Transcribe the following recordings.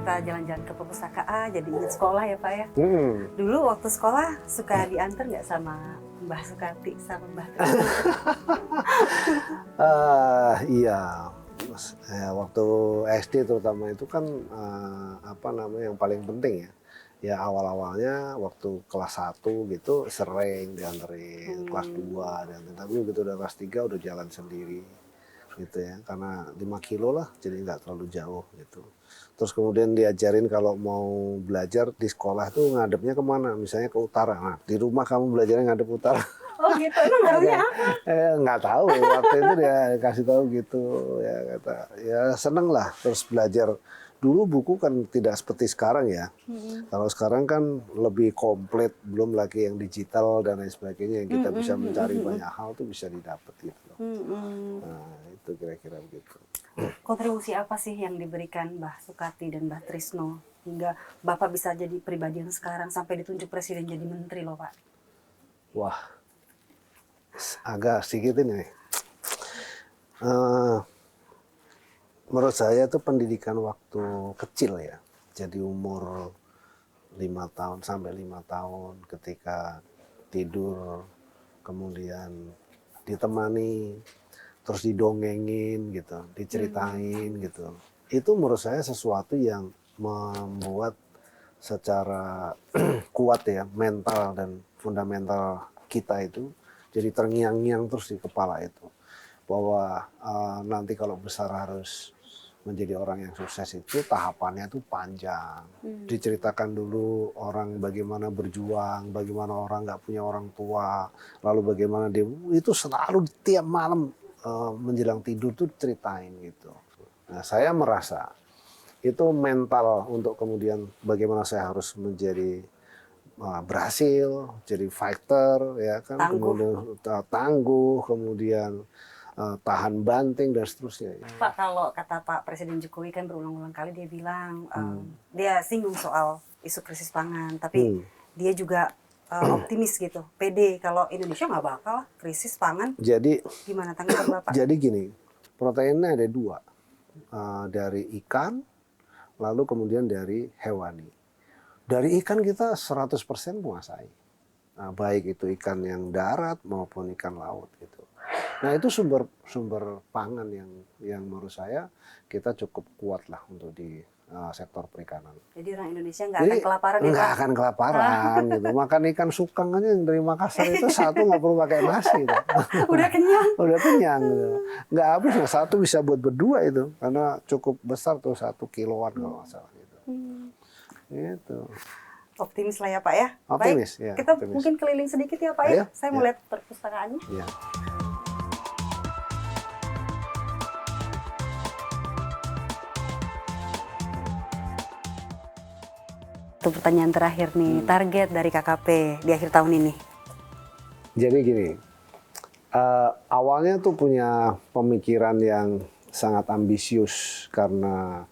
kita jalan-jalan ke perpustakaan, jadi ingat sekolah ya Pak ya. Hmm. Dulu waktu sekolah suka diantar nggak sama Mbah Sukati sama Mbah Trisno? Iya, waktu SD terutama itu kan apa namanya yang paling penting ya. Ya awal-awalnya waktu kelas 1 gitu sering dianterin, kelas 2 dianterin. Tapi begitu udah kelas 3 udah jalan sendiri gitu ya. Karena 5 kilo lah jadi nggak terlalu jauh gitu. Terus kemudian diajarin kalau mau belajar di sekolah tuh ngadepnya kemana? Misalnya ke utara. Nah, di rumah kamu belajarnya ngadep utara. Oh gitu, emang ngaruhnya apa? Nggak tahu waktu itu dia kasih tahu gitu ya, kata ya seneng lah terus belajar. Dulu buku kan tidak seperti sekarang ya. Kalau sekarang kan lebih komplit, belum lagi yang digital dan lain sebagainya yang kita bisa mencari banyak hal tuh bisa didapat gitu loh. Nah itu kira-kira begitu. Kontribusi apa sih yang diberikan Mbah Sukati dan Mbah Trisno hingga Bapak bisa jadi pribadi yang sekarang sampai ditunjuk presiden jadi menteri loh Pak? Wah, agak sedikit ini. Menurut saya itu pendidikan waktu kecil ya. Jadi umur 5 tahun sampai 5 tahun ketika tidur, kemudian ditemani, terus didongengin gitu, diceritain gitu. Itu menurut saya sesuatu yang membuat secara kuat ya mental dan fundamental kita itu jadi terngiang-ngiang terus di kepala itu. Bahwa nanti kalau besar harus menjadi orang yang sukses itu tahapannya itu panjang. Diceritakan dulu orang bagaimana berjuang, bagaimana orang nggak punya orang tua, lalu bagaimana dia itu selalu tiap malam menjelang tidur tuh ceritain gitu. Nah saya merasa itu mental untuk kemudian bagaimana saya harus menjadi berhasil, jadi fighter ya kan, kemudian tangguh, kemudian tahan banting dan seterusnya. Pak, kalau kata Pak Presiden Jokowi kan berulang-ulang kali dia bilang dia singgung soal isu krisis pangan, tapi dia juga optimis gitu, pede kalau Indonesia nggak bakal krisis pangan. Jadi gimana tanggapan Bapak? Jadi gini, proteinnya ada 2, dari ikan, lalu kemudian dari hewani. Dari ikan kita 100% menguasai, baik itu ikan yang darat maupun ikan laut gitu. Nah itu sumber pangan yang menurut saya kita cukup kuat lah untuk di sektor perikanan. Jadi orang Indonesia nggak akan kelaparan ya Pak? Nggak akan kelaparan gitu. Makan ikan sukang aja yang dari Makassar itu satu nggak perlu pakai nasi. Gitu. Udah kenyang. Udah kenyang. Gitu. Nggak habis, satu bisa buat berdua itu. Karena cukup besar tuh 1 kiloan kalau nggak salah gitu. Gitu. Optimis lah ya Pak ya. Optimis, baik, ya, kita optimis. mungkin keliling sedikit ya Pak ya. Ayo, Saya mau lihat perpustakaannya. Ya. Itu pertanyaan terakhir nih, target dari KKP di akhir tahun ini. Jadi gini, awalnya tuh punya pemikiran yang sangat ambisius karena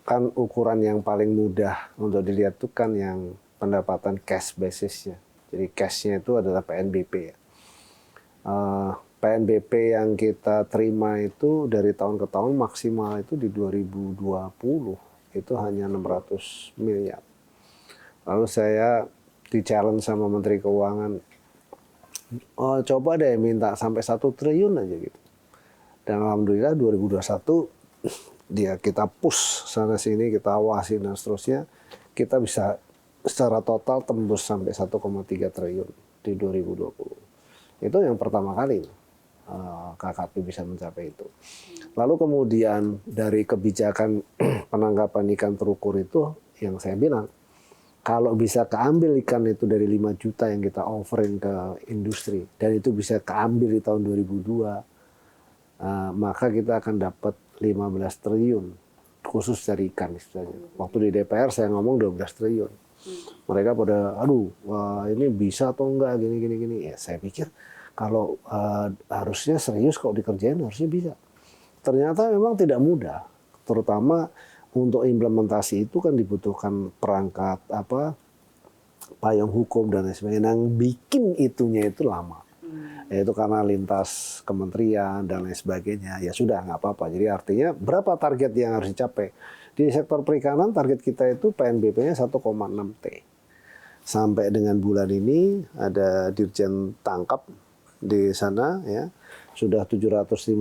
kan ukuran yang paling mudah untuk dilihat tuh kan yang pendapatan cash basisnya. Jadi cashnya itu adalah PNBP ya. PNBP yang kita terima itu dari tahun ke tahun maksimal itu di 2020 itu hanya 600 miliar. Lalu saya di-challenge sama Menteri Keuangan, coba deh minta sampai 1 triliun aja gitu. Dan alhamdulillah 2021 kita push sana sini, kita awasi dan seterusnya, kita bisa secara total tembus sampai 1,3 triliun di 2020. Itu yang pertama kali KKP bisa mencapai itu. Lalu kemudian dari kebijakan penangkapan ikan terukur itu yang saya bilang, kalau bisa keambil ikan itu dari 5 juta yang kita offering ke industri, dan itu bisa keambil di tahun 2002, maka kita akan dapat 15 triliun khusus dari ikan istilahnya. Waktu di DPR saya ngomong 12 triliun. Mereka pada, aduh, ini bisa atau enggak, gini. Ya saya pikir kalau harusnya serius kalau dikerjain harusnya bisa. Ternyata memang tidak mudah, terutama untuk implementasi itu kan dibutuhkan perangkat payung hukum dan lain sebagainya. Yang bikin itunya itu lama. Yaitu karena lintas kementerian dan lain sebagainya. Ya sudah, nggak apa-apa. Jadi artinya berapa target yang harus dicapai? Di sektor perikanan target kita itu PNBP-nya 1,6 T. Sampai dengan bulan ini ada Dirjen Tangkap di sana ya. Sudah 750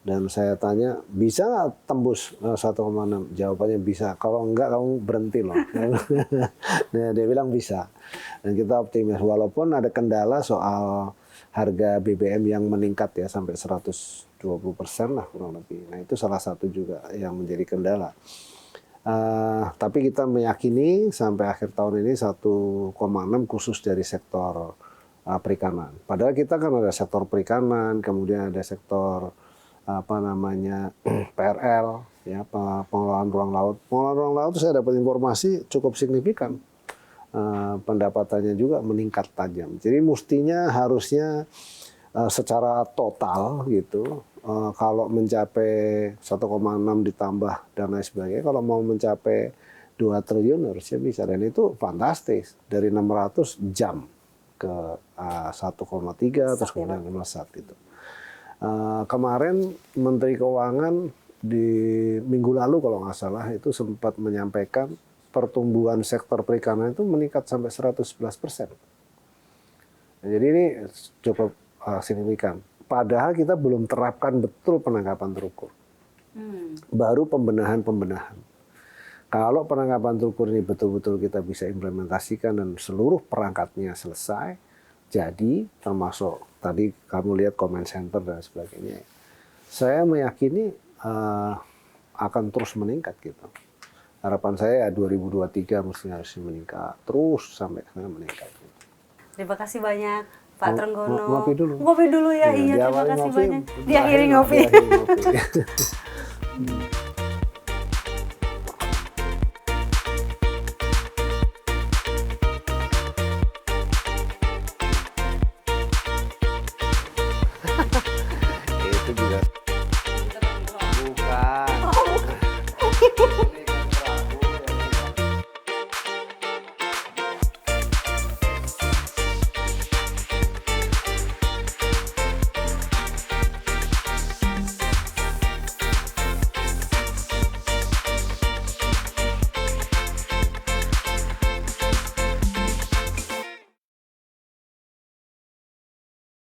dan saya tanya bisa nggak tembus 1,6? Jawabannya bisa. Kalau enggak kamu berhenti loh. Nah, dia bilang bisa. Dan kita optimis walaupun ada kendala soal harga BBM yang meningkat ya sampai 120% lah kurang lebih. Nah itu salah satu juga yang menjadi kendala. Tapi kita meyakini sampai akhir tahun ini 1,6 khusus dari sektor perikanan. Padahal kita kan ada sektor perikanan, kemudian ada sektor PRL, ya pengelolaan ruang laut. Pengelolaan ruang laut saya dapat informasi cukup signifikan. Pendapatannya juga meningkat tajam. Jadi mestinya harusnya secara total gitu, kalau mencapai 1,6 ditambah dan lain sebagainya, kalau mau mencapai 2 triliun harusnya bisa. Dan itu fantastis, dari 600 jam ke 1,3 terus kemudian melesat itu. Kemarin Menteri Keuangan di minggu lalu kalau nggak salah itu sempat menyampaikan pertumbuhan sektor perikanan itu meningkat sampai 111%. Jadi ini cukup signifikan. Padahal kita belum terapkan betul penangkapan terukur. Baru pembenahan. Kalau penangkapan terukur ini betul-betul kita bisa implementasikan dan seluruh perangkatnya selesai, jadi termasuk tadi kamu lihat comment center dan sebagainya, saya meyakini akan terus meningkat gitu. Harapan saya ya 2023 mestinya harus meningkat terus sampai meningkat. Terima kasih banyak Pak Trenggono. Ngopi dulu. Ngopi dulu ya. Iya, terima kasih ngopi, banyak. Diakhiri ngopi. Itu juga bukan.